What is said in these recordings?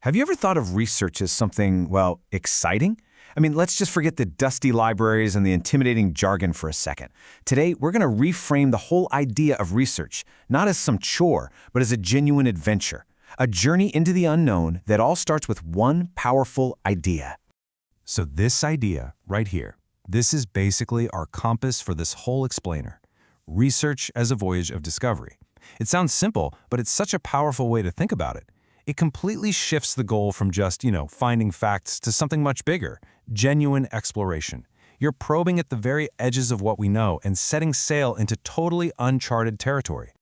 Have you ever thought of research as something, well, exciting? I mean, let's just forget the dusty libraries and the intimidating jargon for a second. Today, we're going to reframe the whole idea of research, not as some chore, but as a genuine adventure, a journey into the unknown that all starts with one powerful idea. So this idea right here, this is basically our compass for this whole explainer. Research as a voyage of discovery. It sounds simple, but it's such a powerful way to think about it. It completely shifts the goal from just, finding facts to something much bigger, genuine exploration. You're probing at the very edges of what we know and setting sail into totally uncharted territory.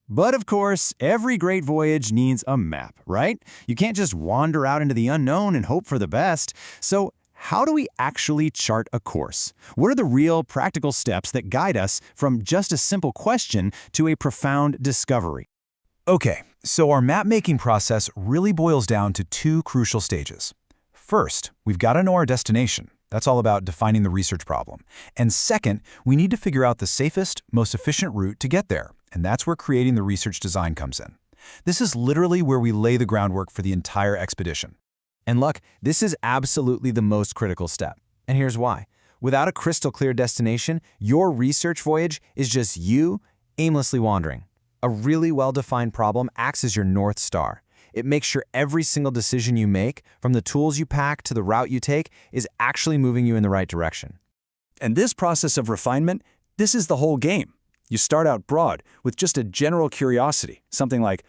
But of course, every great voyage needs a map, right? You can't just wander out into the unknown and hope for the best. So how do we actually chart a course? What are the real practical steps that guide us from just a simple question to a profound discovery? Okay, so our map-making process really boils down to two crucial stages. First, we've got to know our destination. That's all about defining the research problem. And second, we need to figure out the safest, most efficient route to get there. And that's where creating the research design comes in. This is literally where we lay the groundwork for the entire expedition. And look, this is absolutely the most critical step. And here's why. Without a crystal clear destination, your research voyage is just you aimlessly wandering. A really well-defined problem acts as your North Star. It makes sure every single decision you make, from the tools you pack to the route you take, is actually moving you in the right direction. And this process of refinement, this is the whole game. You start out broad, with just a general curiosity, something like,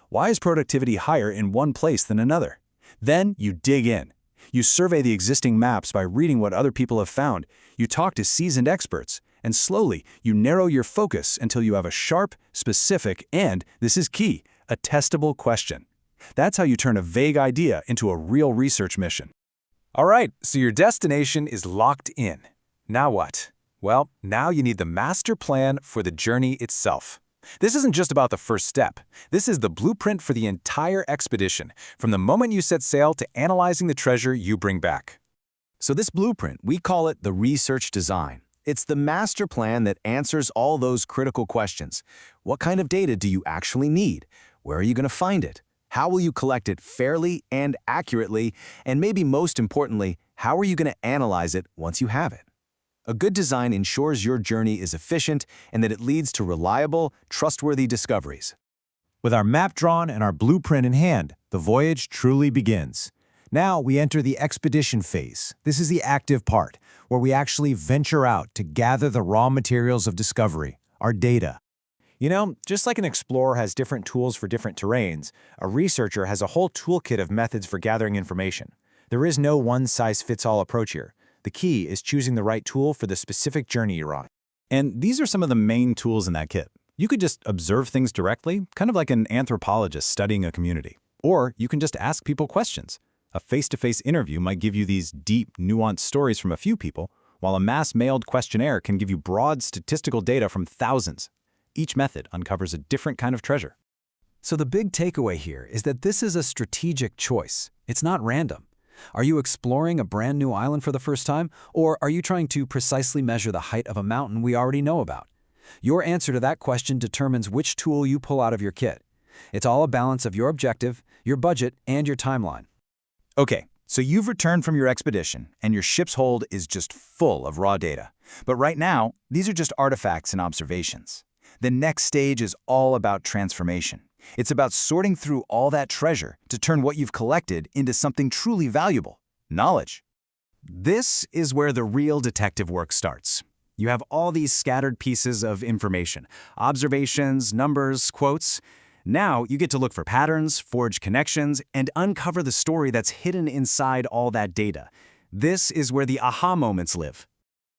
why is productivity higher in one place than another? Then you dig in. You survey the existing maps by reading what other people have found. You talk to seasoned experts. And slowly, you narrow your focus until you have a sharp, specific, and, this is key, a testable question. That's how you turn a vague idea into a real research mission. All right, so your destination is locked in. Now what? Well, now you need the master plan for the journey itself. This isn't just about the first step. This is the blueprint for the entire expedition, from the moment you set sail to analyzing the treasure you bring back. So this blueprint, we call it the research design. It's the master plan that answers all those critical questions. What kind of data do you actually need? Where are you going to find it? How will you collect it fairly and accurately? And maybe most importantly, how are you going to analyze it once you have it? A good design ensures your journey is efficient and that it leads to reliable, trustworthy discoveries. With our map drawn and our blueprint in hand, the voyage truly begins. Now we enter the expedition phase. This is the active part, where we actually venture out to gather the raw materials of discovery, our data. Just like an explorer has different tools for different terrains, a researcher has a whole toolkit of methods for gathering information. There is no one-size-fits-all approach here. The key is choosing the right tool for the specific journey you're on. And these are some of the main tools in that kit. You could just observe things directly, kind of like an anthropologist studying a community. Or you can just ask people questions. A face-to-face interview might give you these deep, nuanced stories from a few people, while a mass-mailed questionnaire can give you broad statistical data from thousands. Each method uncovers a different kind of treasure. So the big takeaway here is that this is a strategic choice. It's not random. Are you exploring a brand new island for the first time, or are you trying to precisely measure the height of a mountain we already know about? Your answer to that question determines which tool you pull out of your kit. It's all a balance of your objective, your budget, and your timeline. Okay, so you've returned from your expedition, and your ship's hold is just full of raw data. But right now, these are just artifacts and observations. The next stage is all about transformation. It's about sorting through all that treasure to turn what you've collected into something truly valuable, knowledge. This is where the real detective work starts. You have all these scattered pieces of information, observations, numbers, quotes. Now you get to look for patterns, forge connections, and uncover the story that's hidden inside all that data. This is where the aha moments live.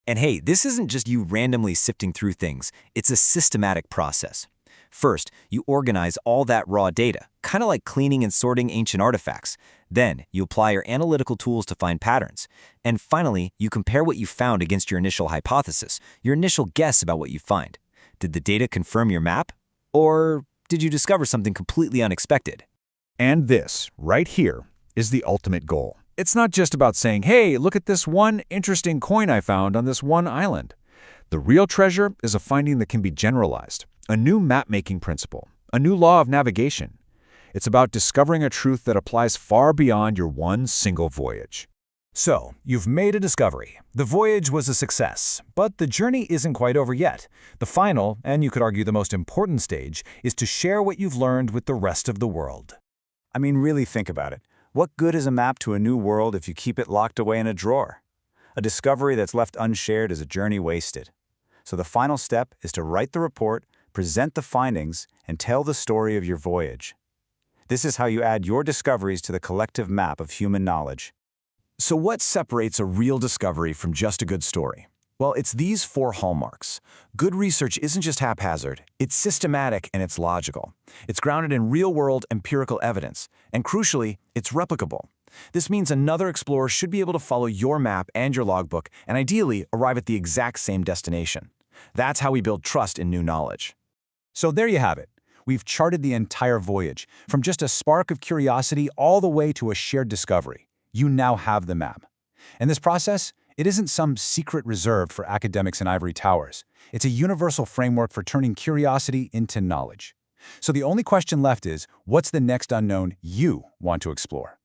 And hey, this isn't just you randomly sifting through things. It's a systematic process. First, you organize all that raw data, kind of like cleaning and sorting ancient artifacts. Then, you apply your analytical tools to find patterns. And finally, you compare what you found against your initial hypothesis, your initial guess about what you find. Did the data confirm your map? Or did you discover something completely unexpected? And this, right here, is the ultimate goal. It's not just about saying, hey, look at this one interesting coin I found on this one island. The real treasure is a finding that can be generalized, a new map-making principle, a new law of navigation. It's about discovering a truth that applies far beyond your one single voyage. So, you've made a discovery. The voyage was a success, but the journey isn't quite over yet. The final, and you could argue the most important stage, is to share what you've learned with the rest of the world. I mean, really think about it. What good is a map to a new world if you keep it locked away in a drawer? A discovery that's left unshared is a journey wasted. So the final step is to write the report, present the findings, and tell the story of your voyage. This is how you add your discoveries to the collective map of human knowledge. So what separates a real discovery from just a good story? Well, it's these 4 hallmarks. Good research isn't just haphazard. It's systematic and it's logical. It's grounded in real-world empirical evidence. And crucially, it's replicable. This means another explorer should be able to follow your map and your logbook and ideally arrive at the exact same destination. That's how we build trust in new knowledge. So there you have it. We've charted the entire voyage, from just a spark of curiosity all the way to a shared discovery. You now have the map. And this process, it isn't some secret reserved for academics in ivory towers. It's a universal framework for turning curiosity into knowledge. So the only question left is, what's the next unknown you want to explore?